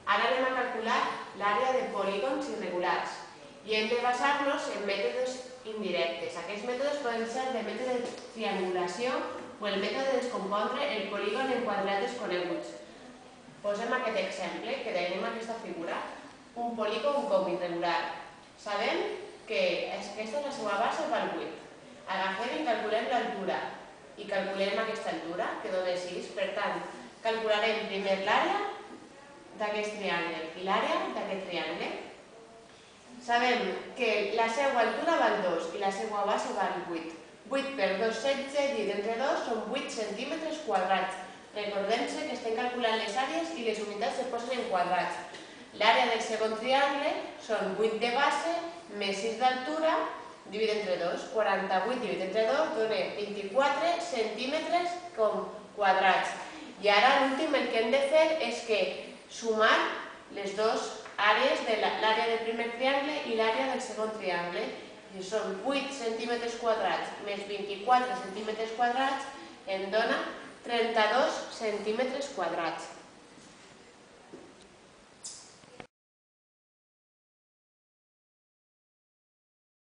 Ara anem a calcular l'àrea de polígons irregulars i hem de basar-nos en mètodes indirectes. Aquests mètodes poden ser de mètode de triangulació o el mètode de descompondre el polígon en quadrats desconeguts. Posem aquest exemple que tenim aquesta figura, un polígon com irregular. Sabem que aquesta és la seva base val 8. Agafem i calculem l'altura i calculem aquesta altura, que dona 6. Per tant, calcularem primer l'àrea d'aquest triangle i l'àrea d'aquest triangle. Sabem que la seva altura val 2 i la seva base val 8. 8 per 2, 16, dividit entre 2 són 8 centímetres quadrats. Recordem-se que estem calculant les àrees i les unitats es posen en quadrats. L'àrea del segon triangle són 8 de base més 6 d'altura dividit entre 2. 48 dividit entre 2 dona 24 centímetres quadrats. I ara l'últim el que hem de fer és sumar les dues àrees de l'àrea del primer triangle i l'àrea del segon triangle. I són 8 centímetres quadrats més 24 centímetres quadrats em dona 32 centímetres quadrats.